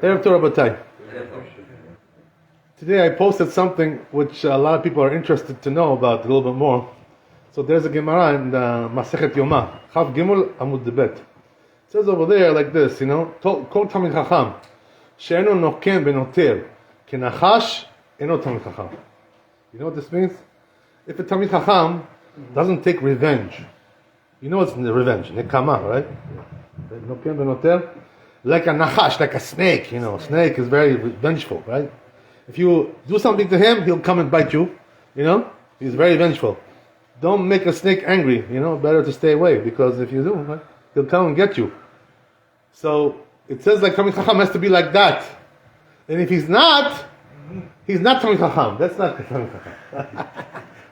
Erev Torah Batay. Today I posted something which a lot of people are interested to know about a little bit more. So there's a Gemara in Masechet Yomah, Chav Gimel Amud Bet. It says over there like this, Kol Tamid Chacham, She'eno Noken Benoter, Kenachash Eno Tamid Chacham. You know what this means? If a Tamid Chacham doesn't take revenge, you know what's revenge? Nekama, right? Noken Benoter. Like a nachash, like a snake, snake is very vengeful, right? If you do something to him, he'll come and bite you, he's very vengeful. Don't make a snake angry, better to stay away, because if you do, right, he'll come and get you. So, it says like Tamid Chacham has to be like that. And if he's not Tamid Chacham. That's not Tamid Chacham.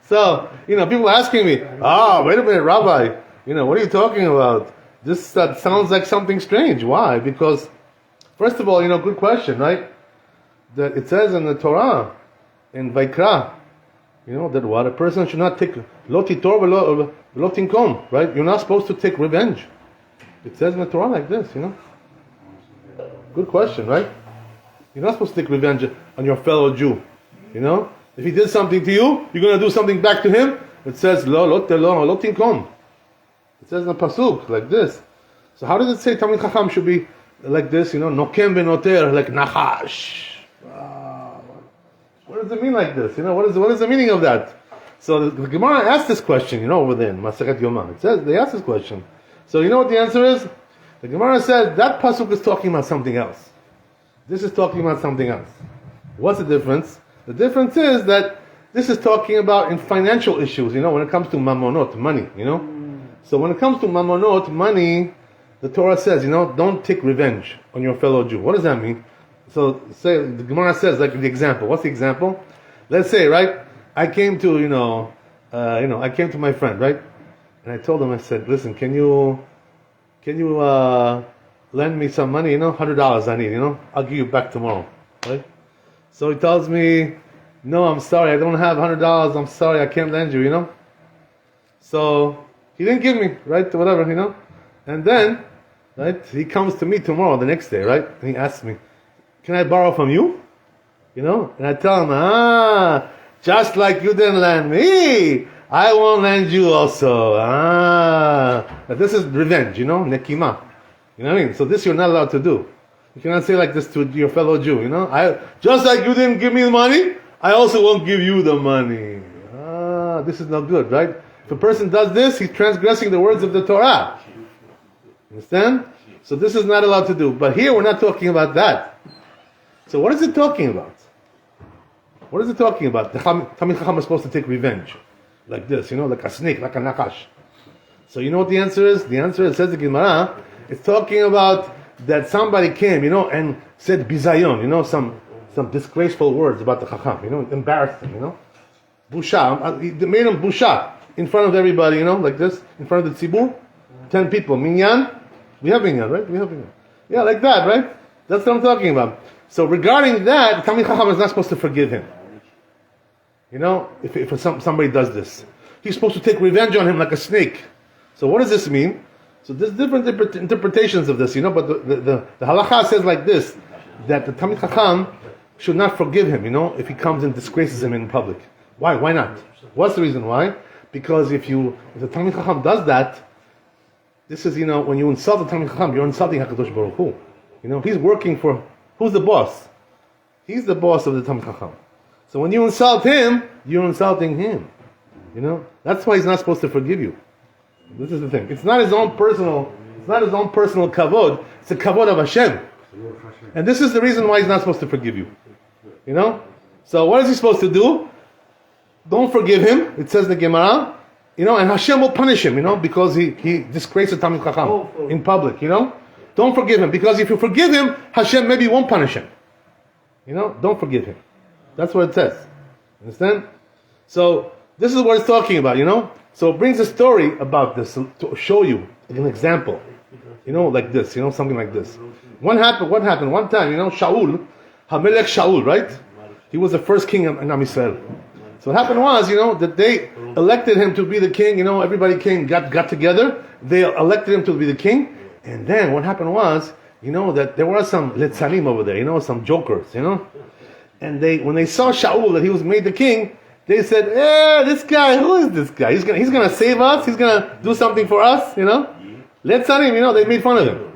So, people are asking me, wait a minute, Rabbi, what are you talking about? This sounds like something strange. Why? Because, first of all, good question, right? That it says in the Torah, in Vaikra, that what? A person should not take lo titor velo tinkom, right? You're not supposed to take revenge. It says in the Torah like this, Good question, right? You're not supposed to take revenge on your fellow Jew, If he did something to you, you're going to do something back to him. It says lo tinkom. It says in the pasuk like this. So how does it say Tamid Chacham should be like this? Nokem benoter, like nachash. What does it mean like this? What is the meaning of that? So the Gemara asked this question, over there in Masechet Yomah. It says they asked this question. So you know what the answer is? The Gemara says that pasuk is talking about something else. This is talking about something else. What's the difference? The difference is that this is talking about in financial issues. When it comes to mamonot, money. So when it comes to mamonot, money, the Torah says, don't take revenge on your fellow Jew. What does that mean? So say the Gemara says, like the example. What's the example? Let's say, right? I came to, I came to my friend, right? And I told him, I said, listen, can you lend me some money? $100 I need. I'll give you back tomorrow, right? So he tells me, no, I'm sorry, I don't have $100. I'm sorry, I can't lend you. So he didn't give me, right? Whatever, And then, right, he comes to me tomorrow, the next day, right? And he asks me, can I borrow from you? And I tell him, just like you didn't lend me, I won't lend you also. But this is revenge, nekima. You know what I mean? So this you're not allowed to do. You cannot say like this to your fellow Jew, just like you didn't give me the money, I also won't give you the money. This is not good, right? If a person does this, he's transgressing the words of the Torah. Understand? So this is not allowed to do. But here we're not talking about that. So what is it talking about? What is it talking about? The Tamid Chacham is supposed to take revenge. Like this, like a snake, like a nakash. So you know what the answer is? The answer is, says the Gemara, it's talking about that somebody came, and said bizayon, some disgraceful words about the Chacham, embarrassed him, Busha. They made him busha in front of everybody, like this, in front of the tzibur. 10 people. Minyan? We have minyan, right? We have minyan. Yeah, like that, right? That's what I'm talking about. So regarding that, Tamid Chacham is not supposed to forgive him. If somebody does this. He's supposed to take revenge on him like a snake. So what does this mean? So there's different interpretations of this, but the halacha says like this, that the Tamid Chacham should not forgive him, if he comes and disgraces him in public. Why? Why not? What's the reason why? Because if the Tamid Chacham does that, this is, when you insult the Tamid Chacham, you're insulting HaKadosh Baruch Hu. He's working for, who's the boss? He's the boss of the Tamid Chacham. So when you insult him, you're insulting him. That's why he's not supposed to forgive you. This is the thing. It's not his own personal kavod. It's the kavod of Hashem. And this is the reason why he's not supposed to forgive you. So what is he supposed to do? Don't forgive him. It says in the Gemara, and Hashem will punish him, because he disgraced the Tamid Chacham in public, Don't forgive him, because if you forgive him, Hashem maybe won't punish him. Don't forgive him. That's what it says. Understand? So this is what it's talking about, So it brings a story about this to show you an example. Like this, something like this. What happened? One time, Shaul, Hamelech Shaul, right? He was the first king in Am Yisrael. So what happened was, that they elected him to be the king. Everybody got together. They elected him to be the king. And then what happened was, that there were some litzanim over there, some jokers, and when they saw Shaul that he was made the king, they said, this guy, who is this guy? He's gonna save us. He's gonna do something for us, Litzanim, they made fun of him,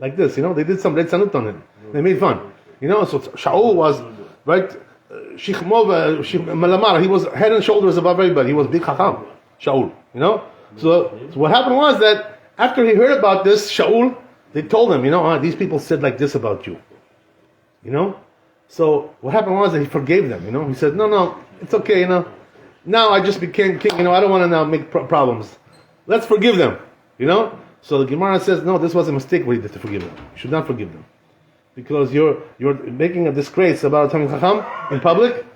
like this, they did some litzanut on him. They made fun, So Shaul was right, Malamar. He was head and shoulders above everybody. He was big chacham, Shaul, So what happened was that after he heard about this, Shaul, they told him, these people said like this about you, So what happened was that he forgave them, He said, no, it's okay, Now I just became king, I don't want to now make problems. Let's forgive them, So the Gemara says, no, this was a mistake what he did to forgive them. You should not forgive them. Because you're making a disgrace about Talmid Chacham in public.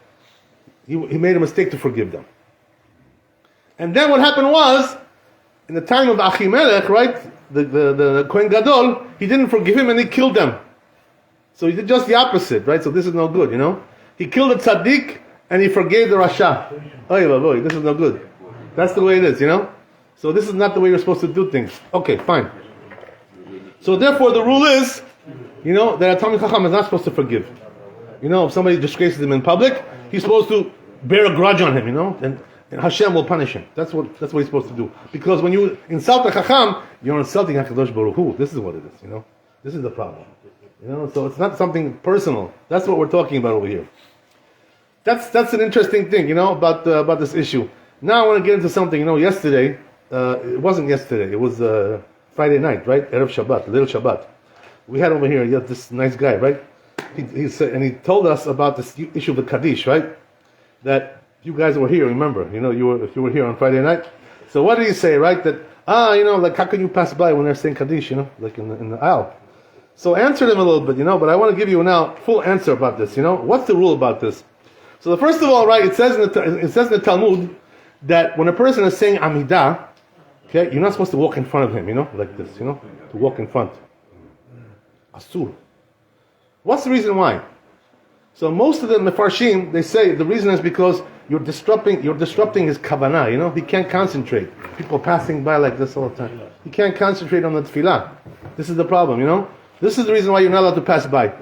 He made a mistake to forgive them. And then what happened was, in the time of Achimelech, right, the Kohen Gadol, he didn't forgive him and he killed them. So he did just the opposite, right? So this is no good, He killed the tzaddik and he forgave the rasha. Oy, this is no good. That's the way it is, So this is not the way you're supposed to do things. Okay, fine. So therefore the rule is, that a Talmid Chacham is not supposed to forgive. If somebody disgraces him in public, he's supposed to bear a grudge on him, and Hashem will punish him. That's what he's supposed to do. Because when you insult a Chacham, you're insulting HaKadosh Baruch Hu. This is what it is, This is the problem. So it's not something personal. That's what we're talking about over here. That's an interesting thing, about this issue. Now I want to get into something, yesterday, it wasn't yesterday, it was Friday night, right? Erev Shabbat, little Shabbat. We had over here this nice guy, right? He said, and he told us about this issue of the Kaddish, right? That you guys were here, remember? If you were here on Friday night. So what did he say, right? That like how can you pass by when they're saying Kaddish, like in the aisle? So answer them a little bit, but I want to give you now full answer about this. What's the rule about this? So the first of all, right? It says in the Talmud that when a person is saying Amida, okay, you're not supposed to walk in front of him, like this, to walk in front. Asur. What's the reason why? So most of the Mefarshim, they say the reason is because you're disrupting his kavanah, He can't concentrate. People passing by like this all the time. He can't concentrate on the tefillah. This is the problem, This is the reason why you're not allowed to pass by.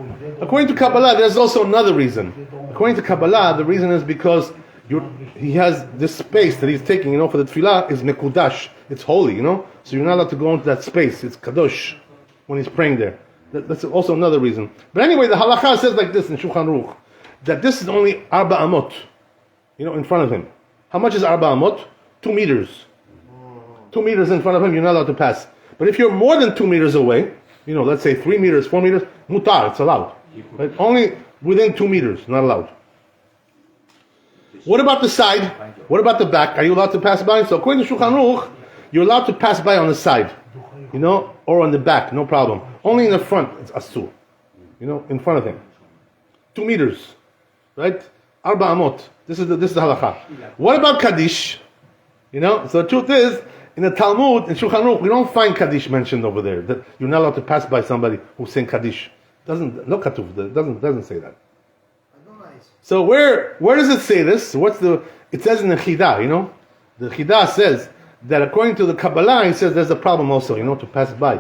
According to Kabbalah, there's also another reason. According to Kabbalah, the reason is because he has this space that he's taking, for the tefillah is mekudash. It's holy, So you're not allowed to go into that space. It's kadosh when he's praying there. That's also another reason. But anyway, the halakha says like this in Shulchan Aruch, that this is only arba amot, in front of him. How much is arba amot? 2 meters. 2 meters in front of him, you're not allowed to pass. But if you're more than 2 meters away, let's say 3 meters, 4 meters, mutar, it's allowed. Right? Only within 2 meters, not allowed. What about the side? What about the back? Are you allowed to pass by? So according to Shulchan Aruch, you're allowed to pass by on the side, or on the back, no problem. Only in the front, it's asur. In front of him. 2 meters, right? Arba amot. This is the halakha. What about Kaddish? So the truth is, in the Talmud, in Shulchan Aruch, we don't find Kaddish mentioned over there. That you're not allowed to pass by somebody who's saying Kaddish. No katuv. Doesn't say that. So where does it say this? It says in the Chidah, The Chidah says that according to the Kabbalah, it says there's a problem also, to pass by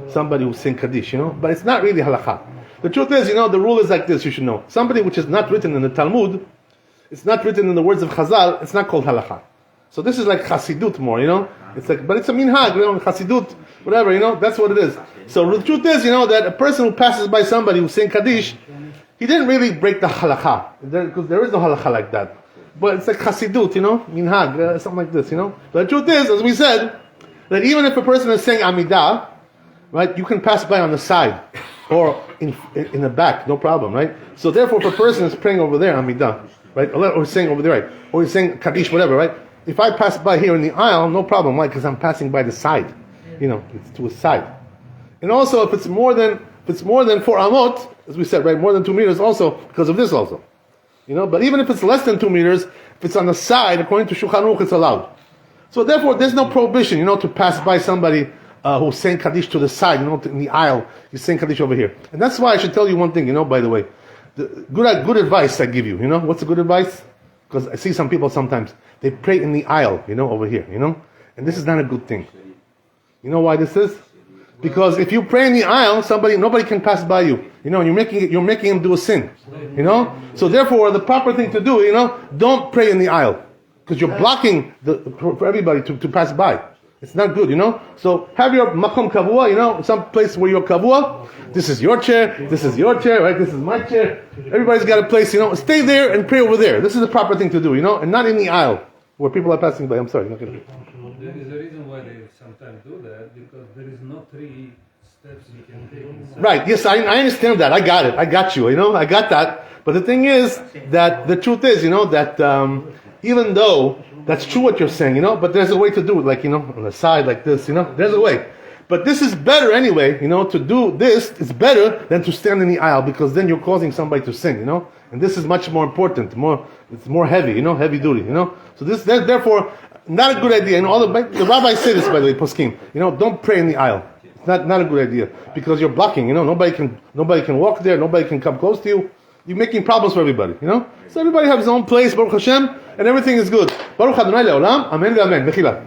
somebody who's saying Kaddish, But it's not really halakha. The truth is, the rule is like this, you should know. Somebody which is not written in the Talmud, it's not written in the words of Chazal, it's not called halakha. So this is like Hasidut more, It's like, but it's a minhag, Hasidut, whatever, that's what it is. So the truth is, that a person who passes by somebody who's saying Kaddish, he didn't really break the halakha, because there is no halakha like that. But it's like Hasidut, minhag, something like this, But the truth is, as we said, that even if a person is saying Amida, right, you can pass by on the side, or in the back, no problem, right? So therefore, if a person is praying over there, Amida, right, or he's saying over there, right, or he's saying Kaddish, whatever, right? If I pass by here in the aisle, no problem. Why? Because I'm passing by the side. It's to a side. And also, if it's more than 4 amot, as we said, right, more than 2 meters, also because of this, also. But even if it's less than 2 meters, if it's on the side, according to Shulchan Aruch, it's allowed. So therefore, there's no prohibition, to pass by somebody who's saying Kaddish to the side, in the aisle. He's saying Kaddish over here, and that's why I should tell you one thing, by the way, the good advice I give you. What's the good advice? Because I see some people sometimes, they pray in the aisle, over here, and this is not a good thing. You know why this is? Because if you pray in the aisle, nobody can pass by you. You know, you're making him do a sin. You know? So therefore, the proper thing to do, you know, don't pray in the aisle. Because you're blocking for everybody to pass by. It's not good, you know? So have your makom kavua, you know, some place where you're kavua. This is your chair, this is your chair, right? This is my chair. Everybody's got a place, you know. Stay there and pray over there. This is the proper thing to do, you know? And not in the aisle where people are passing by. I'm sorry. Not gonna... There is a reason why they sometimes do that, because there is no 3 steps you can take inside. Right, yes, I understand that. I got it. I got you, you know? I got that. But the thing is that the truth is, you know, that even though that's true what you're saying, you know, but there's a way to do it, like, you know, on the side like this, you know, there's a way. But this is better anyway, you know, to do this is better than to stand in the aisle, because then you're causing somebody to sin, you know, and this is much more important, it's more heavy, you know, heavy duty, you know. So this, therefore, not a good idea. And all the rabbis say this, by the way, poskim, you know, don't pray in the aisle. It's not a good idea, because you're blocking, you know, nobody can walk there, nobody can come close to you. You're making problems for everybody, you know. So everybody has his own place, Baruch Hashem, and everything is good. Baruch Adonai le'olam, amen ve'amen. Mechila.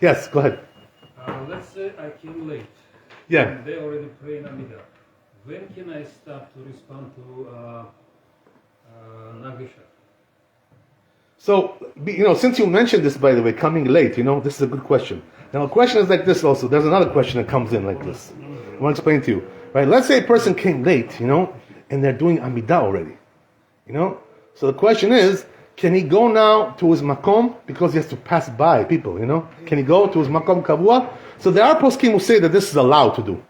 Yes, go ahead. Let's say I came late. Yeah. And they already pray in Amida. When can I start to respond to Nagisha? So, you know, since you mentioned this, by the way, coming late, you know, this is a good question. Now, a question is like this also. There's another question that comes in like this. I want to explain to you. Right? Let's say a person came late, you know, and they're doing Amida already. You know? So the question is, can he go now to his makom, because he has to pass by people, you know? Can he go to his makom kavua? So there are poskim who say that this is allowed to do.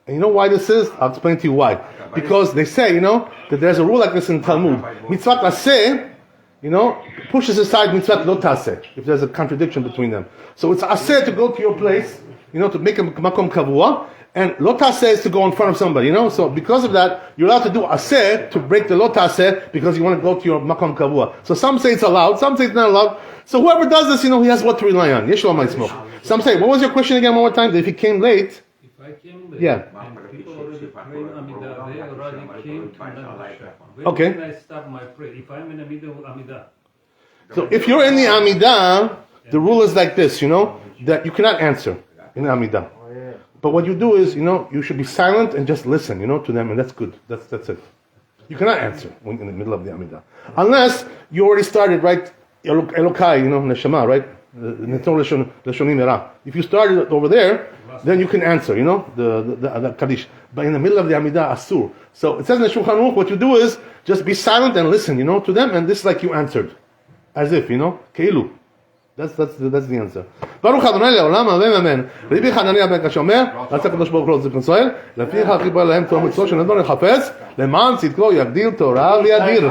And you know why this is? I'll explain to you why. Because they say, you know, that there's a rule like this in Talmud. Mitzvat aseh, you know, pushes aside mitzvat lo taseh, if there's a contradiction between them. So it's aseh to go to your place, you know, to make a makom kavua, and lo taseh is to go in front of somebody, you know. So because of that, you're allowed to do aseh to break the lo taseh, because you want to go to your makom kavua. So some say it's allowed, some say it's not allowed. So whoever does this, you know, he has what to rely on. Yeshua might smoke. Some say, what was your question again one more time? If he came late. If I came late, yeah. And people already prayed Amida, they already came to Nagisha. When okay. can I stop my prayer? If I'm in the middle of Amida. So if you're in the Amida, the rule is like this, you know, that you cannot answer in the Amida. But what you do is, you know, you should be silent and just listen, you know, to them, and that's good. That's it. You cannot answer when in the middle of the Amida. Unless you already started, right, Elokai, you know, Neshama, right? If you started over there, then you can answer, you know, the Kaddish. But in the middle of the Amida, Asur. So it says in the Shulchan Aruch, what you do is just be silent and listen, you know, to them, and this is like you answered. As if, you know, Keilu. That's the answer. Baruch Adonai le'olam, amen, amen. Rabbi Hananiah ben Kasha אומר, רצה הקדוש ברוך הוא לעשות את ישראל, לפיכך חיבר להם תורה ומצוות שנדון לחפש, למען צדקו יגדיל תורה וידיר.